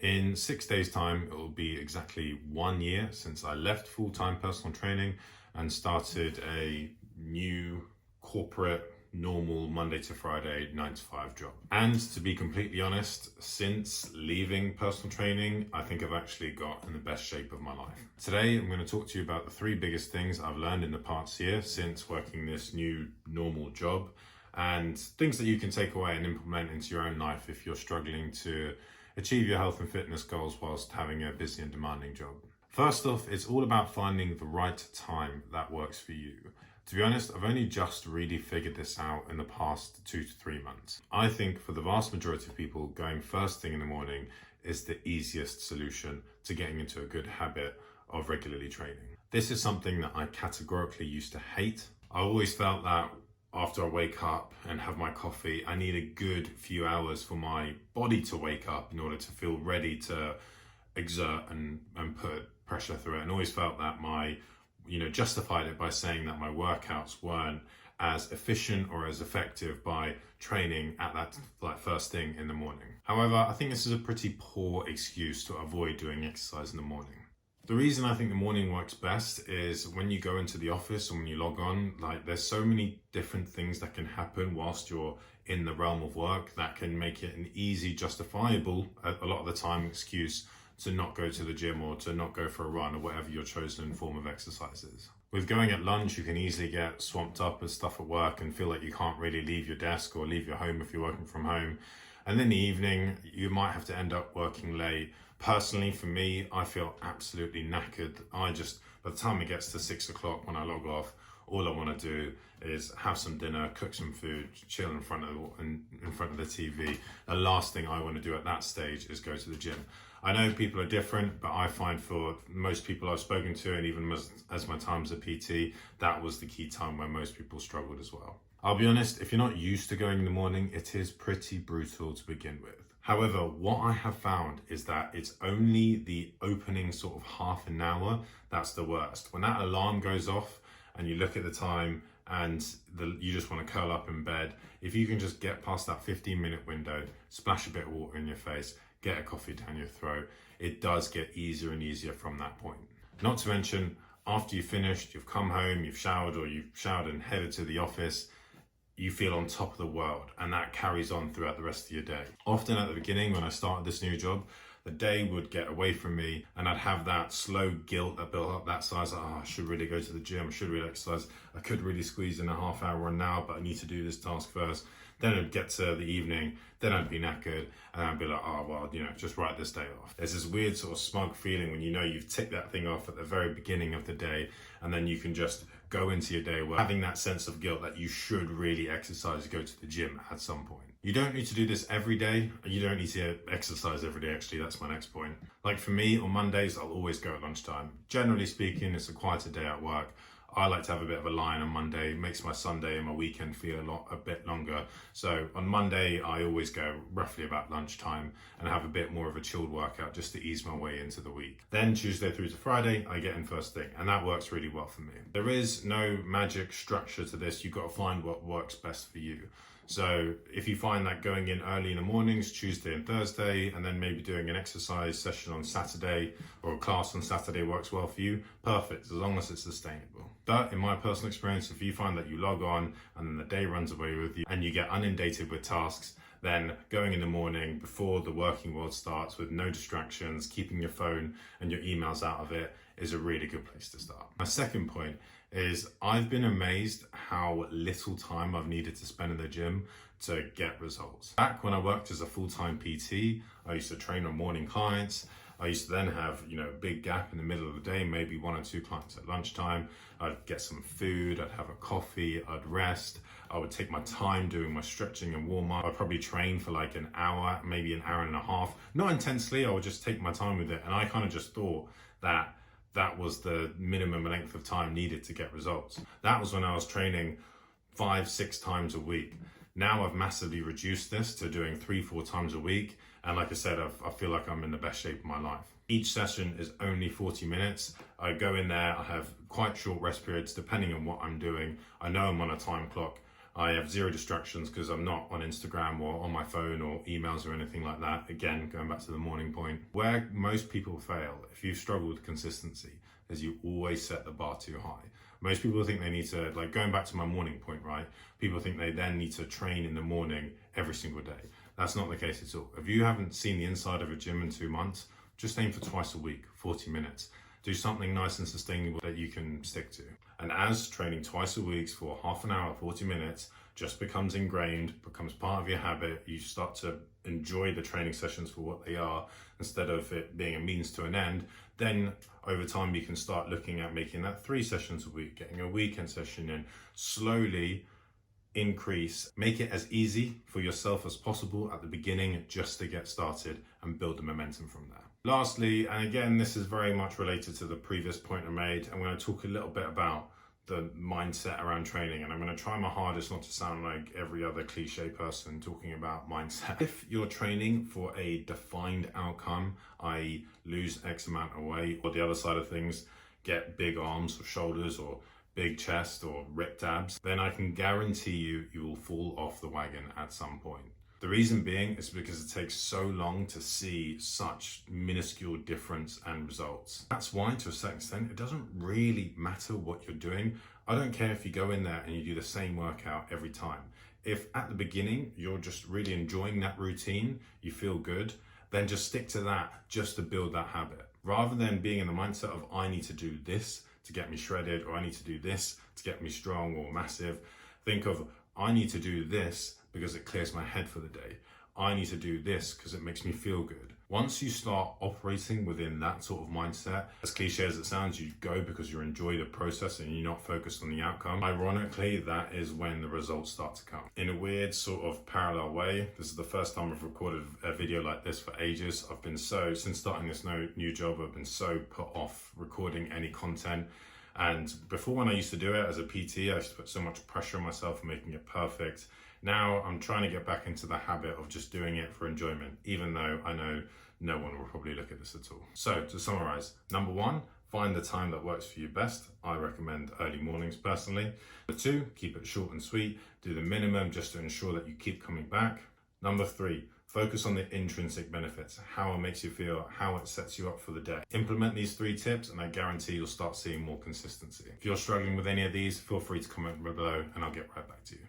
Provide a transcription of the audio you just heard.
In 6 days' time, it will be exactly 1 year since I left full-time personal training and started a new corporate, normal Monday to Friday, 9 to 5 job. And to be completely honest, since leaving personal training, I think I've actually got in the best shape of my life. Today, I'm going to talk to you about the 3 biggest things I've learned in the past year since working this new normal job, and things that you can take away and implement into your own life if you're struggling to achieve your health and fitness goals whilst having a busy and demanding job. First off, it's all about finding the right time that works for you. To be honest, I've only just really figured this out in the past 2 to 3 months. I think for the vast majority of people, going first thing in the morning is the easiest solution to getting into a good habit of regularly training. This is something that I categorically used to hate. I always felt that after I wake up and have my coffee, I need a good few hours for my body to wake up in order to feel ready to exert and put pressure through it. And always felt that justified it by saying that my workouts weren't as efficient or as effective by training at that first thing in the morning. However, I think this is a pretty poor excuse to avoid doing exercise in the morning. The reason I think the morning works best is when you go into the office and when you log on, there's so many different things that can happen whilst you're in the realm of work that can make it an easy, justifiable, a lot of the time, excuse to not go to the gym or to not go for a run or whatever your chosen form of exercise is. With going at lunch, you can easily get swamped up with stuff at work and feel like you can't really leave your desk or leave your home if you're working from home. And in the evening, you might have to end up working late. Personally, for me, I feel absolutely knackered. By the time it gets to 6 o'clock when I log off, all I want to do is have some dinner, cook some food, chill in front of the TV. The last thing I want to do at that stage is go to the gym. I know people are different, but I find for most people I've spoken to, and even as my time as a PT, that was the key time where most people struggled as well. I'll be honest, if you're not used to going in the morning, it is pretty brutal to begin with. However, what I have found is that it's only the opening sort of half an hour that's the worst. When that alarm goes off and you look at the time and you just want to curl up in bed, if you can just get past that 15-minute window, splash a bit of water in your face, get a coffee down your throat, it does get easier and easier from that point. Not to mention, after you've finished, you've come home, you've showered and headed to the office, you feel on top of the world, and that carries on throughout the rest of your day. Often at the beginning, when I started this new job, the day would get away from me and I'd have that slow guilt that built up that size. I should really go to the gym, I should really exercise. I could really squeeze in a half hour now, but I need to do this task first. Then it'd get to the evening, then I'd be knackered and I'd be like, just write this day off. There's this weird sort of smug feeling when you know you've ticked that thing off at the very beginning of the day, and then you can just go into your day where having that sense of guilt that you should really exercise, go to the gym at some point. You don't need to do this every day. You don't need to exercise every day, actually. That's my next point. Like for me, on Mondays, I'll always go at lunchtime. Generally speaking, it's a quieter day at work. I like to have a bit of a lie-in on Monday. It makes my Sunday and my weekend feel a bit longer. So on Monday, I always go roughly about lunchtime and have a bit more of a chilled workout just to ease my way into the week. Then Tuesday through to Friday, I get in first thing, and that works really well for me. There is no magic structure to this. You've got to find what works best for you. So if you find that going in early in the mornings, Tuesday and Thursday, and then maybe doing an exercise session on Saturday or a class on Saturday works well for you, perfect, as long as it's sustainable. But in my personal experience, if you find that you log on and then the day runs away with you and you get inundated with tasks, then going in the morning before the working world starts with no distractions, keeping your phone and your emails out of it is a really good place to start. My second point is I've been amazed how little time I've needed to spend in the gym to get results. Back when I worked as a full-time PT, I used to train on morning clients. I used to then have, a big gap in the middle of the day, maybe 1 or 2 clients at lunchtime. I'd get some food, I'd have a coffee, I'd rest. I would take my time doing my stretching and warm up. I'd probably train for like an hour, maybe an hour and a half. Not intensely, I would just take my time with it. And I kind of just thought that was the minimum length of time needed to get results. That was when I was training 5-6 times a week. Now I've massively reduced this to doing 3-4 times a week. And like I said, I feel like I'm in the best shape of my life. Each session is only 40 minutes. I go in there, I have quite short rest periods depending on what I'm doing. I know I'm on a time clock. I have zero distractions because I'm not on Instagram or on my phone or emails or anything like that. Again, going back to the morning point, where most people fail, if you struggle with consistency, is you always set the bar too high. Most people think they need to, like going back to my morning point, right? People think they then need to train in the morning every single day. That's not the case at all. If you haven't seen the inside of a gym in 2 months, just aim for twice a week, 40 minutes. Do something nice and sustainable that you can stick to. And as training twice a week for half an hour, 40 minutes, just becomes ingrained, becomes part of your habit, you start to enjoy the training sessions for what they are instead of it being a means to an end, then over time you can start looking at making that 3 sessions a week, getting a weekend session in, slowly increase, make it as easy for yourself as possible at the beginning just to get started and build the momentum from there. Lastly, and again, this is very much related to the previous point I made, I'm going to talk a little bit about the mindset around training, and I'm going to try my hardest not to sound like every other cliche person talking about mindset. If you're training for a defined outcome, i.e. lose X amount of weight, or the other side of things, get big arms or shoulders or big chest or ripped abs, then I can guarantee you will fall off the wagon at some point. The reason being is because it takes so long to see such minuscule difference and results. That's why, to a certain extent, it doesn't really matter what you're doing. I don't care if you go in there and you do the same workout every time. If at the beginning you're just really enjoying that routine, you feel good, then just stick to that just to build that habit. Rather than being in the mindset of I need to do this to get me shredded, or I need to do this to get me strong or massive, think of I need to do this because it clears my head for the day. I need to do this because it makes me feel good. Once you start operating within that sort of mindset, as cliche as it sounds, you go because you enjoy the process and you're not focused on the outcome. Ironically, that is when the results start to come. In a weird sort of parallel way, this is the first time I've recorded a video like this for ages. Since starting this new job, I've been so put off recording any content. And before, when I used to do it as a PT, I used to put so much pressure on myself and making it perfect. Now I'm trying to get back into the habit of just doing it for enjoyment, even though I know no one will probably look at this at all. So to summarize, number 1, find the time that works for you best. I recommend early mornings personally. Number 2, keep it short and sweet. Do the minimum just to ensure that you keep coming back. Number 3, focus on the intrinsic benefits, how it makes you feel, how it sets you up for the day. Implement these 3 tips and I guarantee you'll start seeing more consistency. If you're struggling with any of these, feel free to comment below and I'll get right back to you.